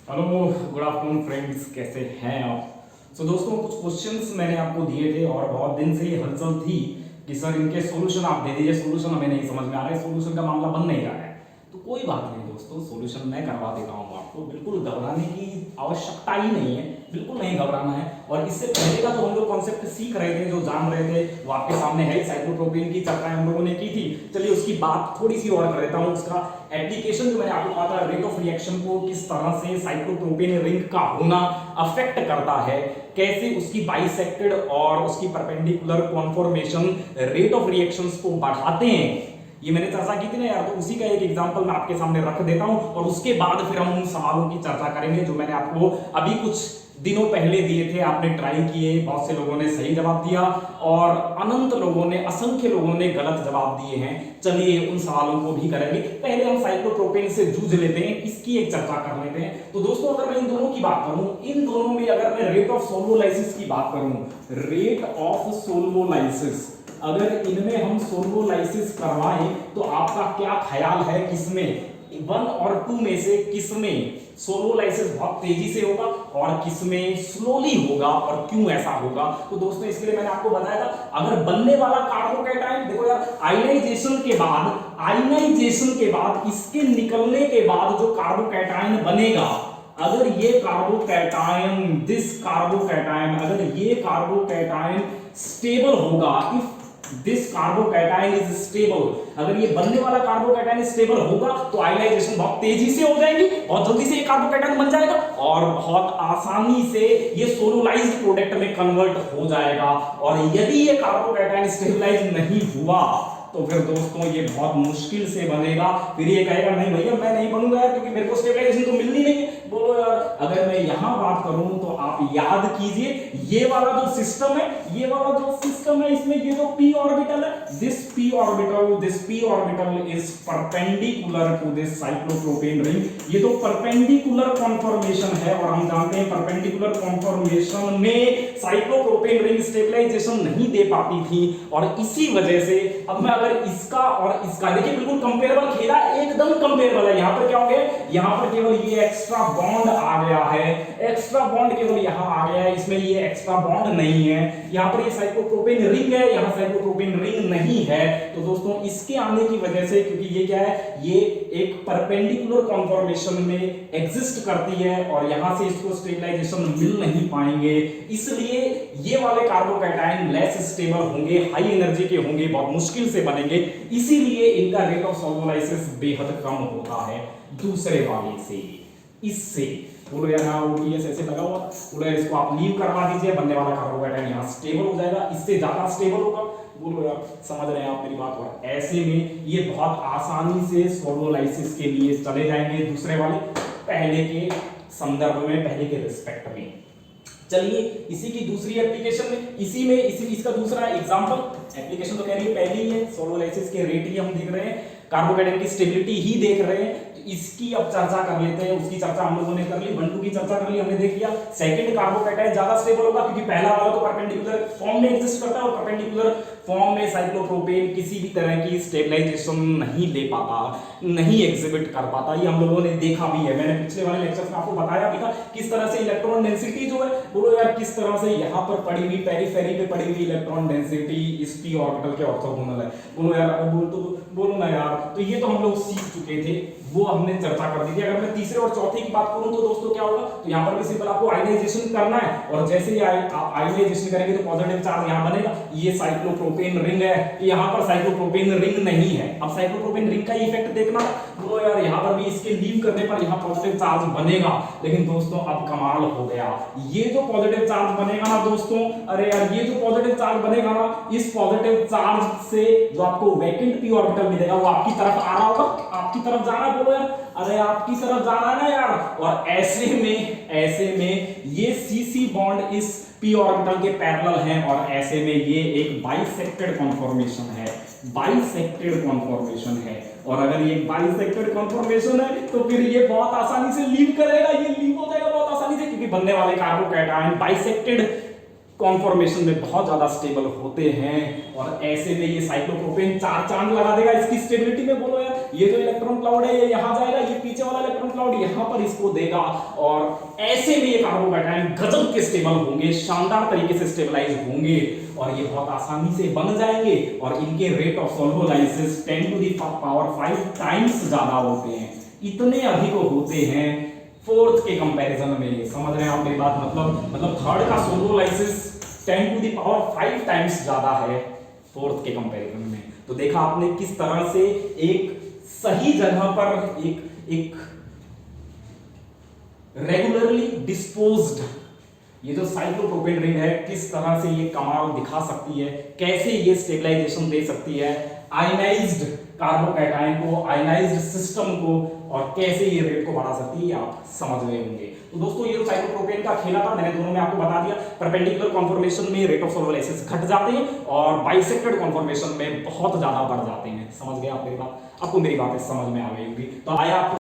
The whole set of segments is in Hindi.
हेलो, गुड आफ्टरनून फ्रेंड्स, कैसे हैं आप। दोस्तों, कुछ क्वेश्चंस मैंने आपको दिए थे और बहुत दिन से ये हलचल थी कि सर इनके सॉल्यूशन आप दे दीजिए। सॉल्यूशन हमें नहीं समझ में आ रहा है, सॉल्यूशन का मामला बन नहीं रहा है। तो कोई बात नहीं दोस्तों, सॉल्यूशन मैं करवा देता हूँ आपको। बिल्कुल घबराने की आवश्यकता ही नहीं है, बिल्कुल नहीं घबराना है। और इससे पहले का जो हम लोग कॉन्सेप्ट सीख रहे थे, जो जान रहे थे, वो आपके सामने है। साइक्लोप्रोपीन की चर्चा हम लोगों ने की थी। चलिए उसकी बात थोड़ी सी और कर देता हूँ। उसका एप्लीकेशन जो मैंने आपको कहा था, रेट ऑफ रिएक्शन को किस तरह से साइक्लोप्रोपीन रिंग का होना अफेक्ट करता है, कैसे उसकी बाइसेक्टेड और उसकी perpendicular conformation rate of reactions को बढ़ाते हैं, ये मैंने चर्चा की थी ना यार। तो उसी का एक एग्जांपल मैं आपके सामने रख देता हूं और उसके बाद फिर हम उन सवालों की चर्चा करेंगे जो मैंने आपको अभी कुछ दिनों पहले दिए थे। आपने ट्राई किए, बहुत से लोगों ने सही जवाब दिया और अनंत लोगों ने, असंख्य लोगों ने गलत जवाब दिए हैं। चलिए उन सवालों को भी करेंगे। पहले हम साइक्लोप्रोपेन से जूझ लेते हैं, इसकी एक चर्चा कर लेते हैं। तो दोस्तों, अगर मैं इन दोनों की बात करूं, इन दोनों में अगर मैं रेट ऑफ सोल्वोलाइसिस की बात करूं, रेट ऑफ सोल्वोलाइसिस, अगर इनमें हम सोल्वोलाइसिस करवाएं तो आपका क्या ख्याल है, किसमें 1 और 2 में से किसमें सोलोलाइसिस बहुत तेजी से होगा और किसमें स्लोली होगा और क्यों ऐसा होगा। तो दोस्तों, इसके लिए मैंने आपको बताया था, अगर बनने वाला कार्बोकैटायन, देखो यार, आयनाइजेशन के बाद इसके निकलने के बाद जो कार्बोकैटायन बनेगा, अगर ये कार्बोकैटायन, अगर ये कार्बोकैटायन स्टेबल होगा, if this carbocation is stable, अगर ये बनने वाला कार्बोकैटायन स्टेबल होगा तो आयनाइजेशन बहुत तेजी से हो जाएगी, बहुत जल्दी से ये कार्बोकैटायन बन जाएगा और बहुत आसानी से ये सोलोलाइज्ड प्रोडक्ट में कन्वर्ट हो जाएगा। और यदि ये कार्बोकैटायन स्टेबलाइज नहीं हुआ तो फिर दोस्तों ये बहुत मुश्किल से बनेगा। फिर ये कहेगा नहीं भैया मैं नहीं बनूंगा यार, क्योंकि मेरे को स्टेबलाइजेशन तो मिलनी नहीं है। बोलो यार, अगर मैं यहां बात करूं तो आप याद कीजिए, ये वाला जो सिस्टम है, इसमें ये जो p ऑर्बिटल है, this p orbital is perpendicular to this cyclopropane ring. ये तो परपेंडिकुलर कॉन्फॉर्मेशन है और हम जानते हैं परपेंडिकुलर कॉन्फॉर्मेशन में साइक्लोप्रोपेन रिंग स्टेबलाइजेशन नहीं दे पाती थी। और इसी वजह से अब मैं अगर इसका और इसका, देखिए बिल्कुल कंपेरेबल खेला, एकदम कंपेरेबल है। यहां पर क्या हो गया, यहां पर केवल ये एक्स्ट्रा बॉन्ड आ गया है, एक्स्ट्रा बॉन्ड केवल यहां आ गया है, इसमें ये एक्स्ट्रा बॉन्ड नहीं है। यहां पर ये साइक्लोप्रोपेन रिंग है, यहां साइक्लोप्रोपेन रिंग नहीं है। तो दोस्तों, इसके आने की वजह से, क्योंकि ये क्या है, ये एक परपेंडिकुलर कॉन्फॉर्मेशन में एग्जिस्ट करती है और यहां से इसको स्टेबलाइजेशन मिल नहीं पाएंगे, इसलिए ये वाले कार्बोकैटायन लेस स्टेबल होंगे, हाई एनर्जी के होंगे, बहुत मुश्किल से बनेंगे। इसीलिए इनका रेट ऑफ सोल्वोलाइसिस बेहद कम होता है दूसरे वाले से। इससे बोलो यार, हाँ ओटीएस ऐसे लगा हुआ, बोलो यार इसको आप लीव करवा दीजिए, बनने वाला कार्बोकैटायन यहाँ स्टेबल हो जाएगा, इससे ज्यादा स्टेबल होगा। बोलो यार, समझ रहे हैं आप मेरी बात। और ऐसे में ये बहुत आसानी से सोल्वोलाइसिस के लिए चले जाएंगे दूसरे वाले, पहले के संदर्भ में, पहले के रिस्पेक्ट में। चलिए इसी की दूसरी एप्लीकेशन में, इसका दूसरा एग्जांपल, एप्लीकेशन तो कह रही है पहली ही है, सोल्वोलाइसिस के रेट ही हम देख रहे हैं, कार्बोकैटायन की स्टेबिलिटी ही देख रहे हैं। इसकी अब चर्चा कर लेते हैं। उसकी चर्चा हम लोगों ने कर ली, 1 2 की चर्चा कर ली, हमने देख लिया सेकंड कार्बोकैटायन ज्यादा स्टेबल होगा, क्योंकि पहला वाला तो परपेंडिकुलर फॉर्म में एग्जिस्ट करता है और परपेंडिकुलर फॉर्म में साइक्लोप्रोपेन किसी भी तरह की स्टेबलाइजेशन नहीं ले पाता, नहीं एग्जिबिट कर पाता। ये हम लोगों ने देखा भी है, मैंने पिछले वाले लेक्चर्स में आपको बताया भी था किस तरह से इलेक्ट्रॉन डेंसिटी जो है, बोलो यार किस तरह से यहां पर पड़ी हुई पेरिफेरी पे पड़ी हुई इलेक्ट्रॉन डेंसिटी इस p ऑर्बिटल के ऑर्थोगोनल है। बोलो यार, बोलो ना यार, तो ये तो हम लोग सीख चुके थे, वो हमने चर्चा कर दी थी। अगर मैं तीसरे और चौथे की बात करूं तो दोस्तों क्या होगा, तो यहां पर भी सिंपल आपको आयनाइजेशन करना है और जैसे ही आप आयनाइजेशन करेंगे तो पॉजिटिव चार्ज यहां बनेगा। ये साइक्लोप्रोपेन रिंग है, यहां पर साइक्लोप्रोपेन रिंग नहीं है। अब साइक्लोप्रोपेन रिंग का इफेक्ट देखना, बोलो यार यहां पर भी इसके लीव करने पर यहां पॉजिटिव चार्ज बनेगा। लेकिन दोस्तों अब कमाल हो गया, ये जो पॉजिटिव चार्ज बनेगा ना दोस्तों, अरे यार ये जो पॉजिटिव चार्ज बनेगा ना, इस पॉजिटिव चार्ज से जो आपको वैकेंट p ऑर्बिटल मिलेगा वो आपकी तरफ आ रहा होगा, आपकी तरफ जा रहा है। बोलो यार, अरे आपकी तरफ जा रहा है ना यार। और ऐसे में ये CC बॉन्ड इस p ऑर्बिटल के पैरेलल हैं और ऐसे में ये एक बाइसेक्टेड कॉन्फॉर्मेशन है, और अगर ये बाइसेक्टेड कॉन्फॉर्मेशन है तो फिर ये बहुत आसानी से लीव करेगा, ये लीव हो जाएगा बहुत आसानी से, क्योंकि बनने वाले कार्बोकैटायन बाइसेक्टेड कॉन्फॉर्मेशन में बहुत ज्यादा स्टेबल होते हैं और ऐसे में ये साइक्लोप्रोपेन 4 चांद लगा देगा इसकी स्टेबिलिटी में। बोलो यार, ये जो इलेक्ट्रॉन क्लाउड है ये यहां जाएगा, ये पीछे वाला इलेक्ट्रॉन क्लाउड यहां पर इसको देगा और ऐसे में ये कार्बोकैटायन गजब के स्टेबल होंगे, शानदार तरीके से स्टेबलाइज होंगे और ये बहुत आसानी से बन जाएंगे और इनके rate of solvolysis 10 to the power 5 times ज्यादा होते हैं, इतने अधिक होते हैं फोर्थ के कंपैरिजन में। समझ रहे हैं आप मेरी बात? मतलब थर्ड का सोलोलाइसिस 10 टू द पावर 5 टाइम्स ज्यादा है फोर्थ के कंपैरिजन में। तो देखा आपने किस तरह से एक सही जगह पर एक रेगुलरली डिस्पोज्ड ये जो साइक्लोप्रोपेन रिंग है किस तरह से ये कमाल दिखा सकती है, कैसे ये स्टेबलाइजेशन दे सकती है आयनाइज्ड कार्बोकैटायन को, आयनाइज्ड सिस्टम को, और कैसे ये रेट को बढ़ा सकती है आप समझ रहे होंगे। तो दोस्तों ये साइक्लोप्रोपेन का खेला था, मैंने दोनों में आपको बता दिया। परपेंडिकुलर कॉन्फॉर्मेशन में रेट ऑफ सॉल्वोलाइसिस घट जाते हैं और बाइसेक्टेड कॉन्फॉर्मेशन में बहुत ज्यादा बढ़ जाते हैं। समझ गए आप मेरी बात? आपको मेरी बातें समझ में आ गई होगी। तो आया आपको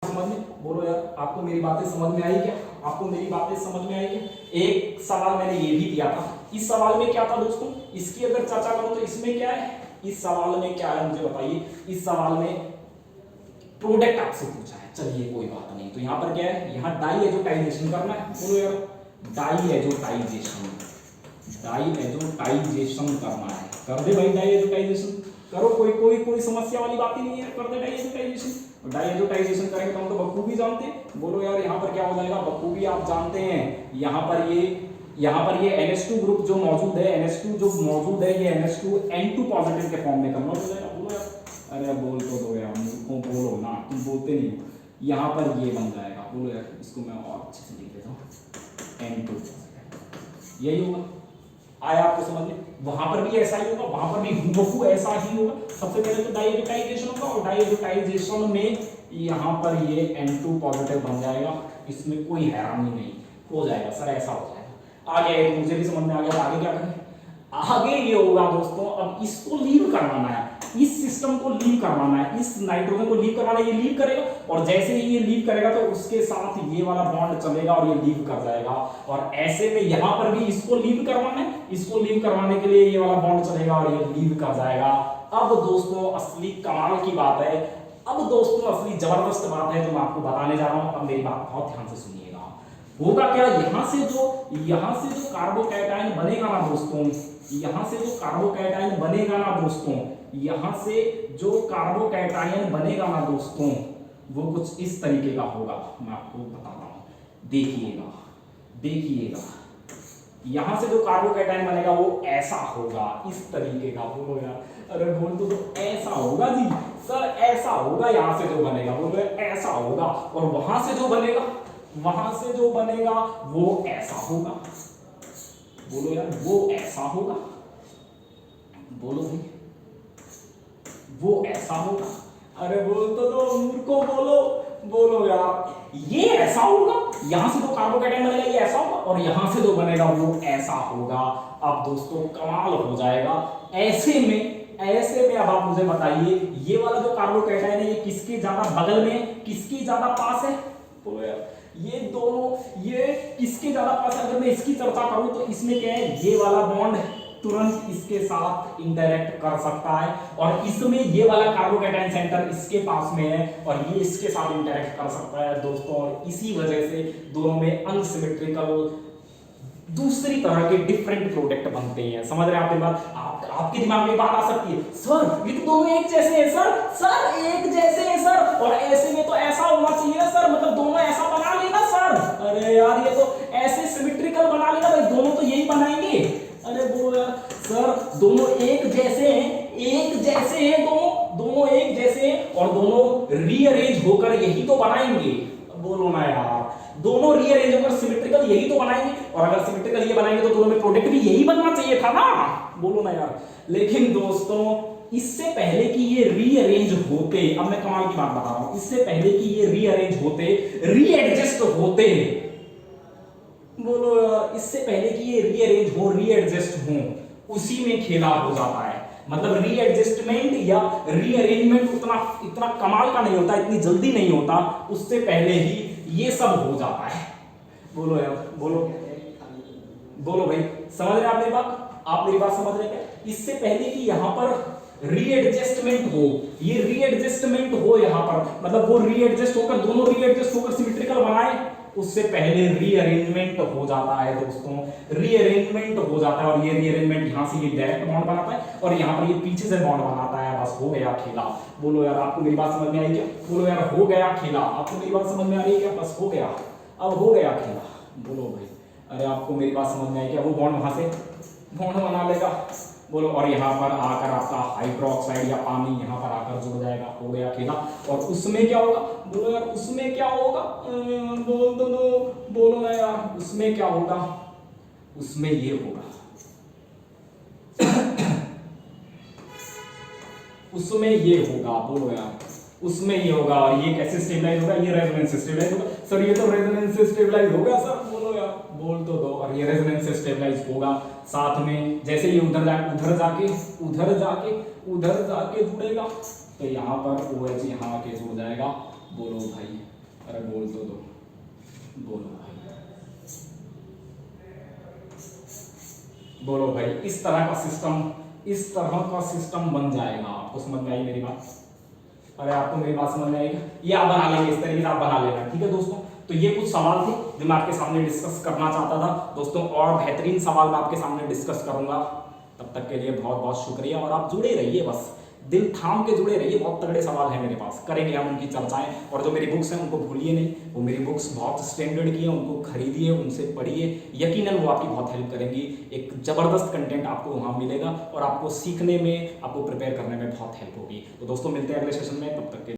समझ में? बोलो यार, आपको मेरी बातें समझ में आई क्या? आपको मेरी बातें समझ में आई क्या? एक सवाल मैंने ये भी दिया था, इस सवाल में क्या था दोस्तों, इसकी अगर चर्चा करूं तो इसमें क्या है, इस सवाल में क्या है मुझे बताइए। इस सवाल में प्रोडक्ट आपसे पूछा है, चलिए कोई बात नहीं। तो यहाँ पर क्या है, यहाँ डाई एजोटाइजेशन करना है। बोलो यार, डाई एजोटाइजेशन करना है। कर दे भाई डाई एजोटाइजेशन, करो, कोई समस्या वाली बात ही नहीं है, कर दे डाई एजोटाइजेशन। डाई एजोटाइजेशन करेंगे तो हम तो बखूबी जानते हैं। बोलो यार, यहाँ पर क्या हो जाएगा, बखूबी आप जानते हैं। यहाँ पर ये NH2 ग्रुप जो मौजूद है, NH2 जो मौजूद है, ये NH2 N2 पॉजिटिव के फॉर्म में कन्वर्ट हो जाएगा। बोलो यार, अरे बोल तो दो यार, मूर्खों बोलो ना, तुम बोलते नहीं हो। यहाँ पर ये बन जाएगा। बोलो यार, इसको मैं और अच्छे से लिख देता हूँ, N2 यही होगा। आया आपको समझ में? वहां पर भी ऐसा ही होगा, वहां पर भी हुबहू ऐसा ही होगा। सबसे पहले तो डाइएजोटाइजेशन होगा और डाइएजोटाइजेशन में यहाँ पर ये N2 पॉजिटिव बन जाएगा, इसमें कोई हैरानी नहीं, हो जाएगा सर, ऐसा हो जाएगा। आगे मुझे भी समझ में आ गया, आगे क्या करें? आगे ये होगा दोस्तों, अब इसको लीव करवाना है, इस सिस्टम को लीव करवाना है, इस नाइट्रोजन को लीव करवाना है, ये लीव करेगा और जैसे ही ये लीव करेगा तो उसके साथ ये वाला बॉन्ड चलेगा और ये लीव कर जाएगा। और ऐसे में यहां पर भी इसको लीव करवाना है, इसको लीव करवाने के लिए ये वाला बॉन्ड चलेगा और ये लीव कर जाएगा। अब दोस्तों असली कमाल की बात है, अब दोस्तों असली जबरदस्त बात है जो मैं आपको बताने जा रहा हूं। अब मेरी बात बहुत ध्यान से सुनिएगा। होगा क्या, यहां से जो कार्बोकैटायन बनेगा ना दोस्तों, यहां से जो कार्बोकैटायन बनेगा ना दोस्तों, यहां से जो कार्बोकैटायन बनेगा ना दोस्तों, वो कुछ इस तरीके का होगा। मैं आपको बताता हूं, देखिएगा यहां से जो कार्बोकैटायन बनेगा वो ऐसा होगा, इस तरीके का। बोलो यार, अरे बोल तो ऐसा होगा जी सर, ऐसा होगा। यहां से जो बनेगा बोलो ऐसा होगा और वहां से जो बनेगा वो ऐसा होगा। बोलो यार, वो ऐसा होगा। बोलो भाई, वो ऐसा होगा। अरे बोल तो दो मूर्खों, बोलो यार, ये ऐसा होगा, यहां से जो कार्बोकैटायन बनेगा ये ऐसा होगा और यहां से जो बनेगा वो ऐसा होगा। अब दोस्तों कमाल हो जाएगा। ऐसे में अब आप मुझे बताइए, ये वाला जो कार्बोकैटायन है ये किसके ज्यादा बगल में, किसके ज्यादा पास है? बोलो यार, ये दोनों ये किसके ज्यादा पास है? अगर मैं इसकी चर्चा करूं तो इसमें क्या है, ये वाला बॉन्ड तुरंत इसके साथ इंटरैक्ट कर सकता है और इसमें ये वाला कार्बोकैटायन सेंटर इसके पास में है और ये इसके साथ इंटरैक्ट कर सकता है दोस्तों। और इसी वजह से दोनों में अनसिमेट्रिकल दूसरी तरह के डिफरेंट प्रोडक्ट बनते हैं। समझ रहे हैं आप बात? आपके दिमाग में बात आ सकती है, सर ये तो दोनों एक जैसे हैं सर एक जैसे हैं सर, और ऐसे में तो ऐसा होना चाहिए ना सर, मतलब दोनों ऐसा बना लेना सर। अरे यार, ये तो ऐसे सिमेट्रिकल बना लेना भाई, दोनों तो यही बनाएंगे। अरे वो यार सर, दोनों एक जैसे हैं, दोनों एक जैसे हैं और दोनों रीअरेंज होकर यही तो बनाएंगे। बोलो ना यार, दोनों रीअरेंज होकर सिमेट्रिकल यही तो बनाएंगे और अगर सिमेट्रिकल ये बनाएंगे तो दोनों में प्रोडक्ट भी यही बनना चाहिए था ना। बोलो ना यार। लेकिन दोस्तों इससे पहले कि ये रीअरेंज होते, अब मैं कमाल की बात बता रहा हूं, इससे पहले कि ये रीअरेंज होते, रीएडजस्ट होते, बोलो यार, इससे पहले कि ये रीअरेंज हो, रीएडजस्ट हो, उसी में खेला हो जाता है। मतलब रीएडजस्टमेंट या रीअरेंजमेंट इतना कमाल का नहीं होता, इतनी जल्दी नहीं होता, उससे पहले ही ये सब हो जाता है। बोलो यार, बोलो बोलो भाई, समझ रहे हैं आप मेरी बात? आप मेरी बात समझ रहे हैं क्या? इससे पहले कि यहां पर रीएडजस्टमेंट हो, ये रीएडजस्टमेंट हो यहां पर, मतलब वो रीएडजस्ट होकर, दोनों रीएडजस्ट होकर सिमेट्रिकल बनाए, उससे पहले रीअरेंजमेंट हो जाता है दोस्तों, रीअरेंजमेंट हो जाता है। और ये रीअरेंजमेंट यहां से ये डायरेक्ट बॉन्ड बनाता है और यहां पर ये पीछे से बॉन्ड बनाता है। बस हो गया खेला। बोलो यार, आपको मेरी बात समझ में आई क्या? बोलो यार, हो गया खेला। आपको मेरी बात समझ में आ रही है क्या? बस हो गया, अब हो गया खेला। बोलो भाई, अरे आपको मेरी बात समझ में आई क्या? वो बॉन्ड वहां से बॉन्ड बना लेगा। बोलो, और यहाँ पर आकर आपका हाइड्रोक्साइड या पानी यहाँ पर आकर जुड़ जाएगा। हो गया खेला। और उसमें क्या होगा? बोलो यार, उसमें क्या होगा? बोल दो, बोलो ना यार, उसमें क्या होगा? उसमें ये होगा, उसमें ये होगा। बोलो यार, उसमें ये होगा। और ये कैसे स्टेबलाइज होगा? ये रेजोनेंस से स्टेबलाइज होगा। सर ये तो रेजोनेंस से स्टेबलाइज होगा सर। बोलो यार, बोल तो दो। और ये रेजोनेंस से स्टेबलाइज होगा। साथ में जैसे ये उधर जाके जुड़ेगा, तो यहाँ पर OH यहाँ आके जुड़ जाएगा। बोलो भाई, अरे बोल तो दो। बोलो भाई, बोलो भाई, इस तरह का सिस्टम बन जाएगा। आपको समझ में आई मेरी बात? अरे आपको मेरी बात समझ में आएगी? ये आप बना लेंगे, इस तरीके से आप बना लेना। ठीक है दोस्तों, तो ये कुछ सवाल थे जो मैं आपके सामने डिस्कस करना चाहता था दोस्तों, और बेहतरीन सवाल मैं आपके सामने डिस्कस करूंगा। तब तक के लिए बहुत बहुत शुक्रिया। और आप जुड़े रहिए, बस दिल थाम के जुड़े रहिए। बहुत तगड़े सवाल हैं मेरे पास, करेंगे हम उनकी चर्चाएं। और जो मेरी बुक्स हैं उनको भूलिए नहीं, वो मेरी बुक्स बहुत स्टैंडर्ड की हैं, उनको खरीदिए, उनसे पढ़िए। यकीनन वो आपकी बहुत हेल्प करेंगी। एक ज़बरदस्त कंटेंट आपको वहाँ मिलेगा और आपको सीखने में, आपको प्रिपेयर करने में बहुत हेल्प होगी। तो दोस्तों, मिलते हैं अगले सेशन में। तब तक के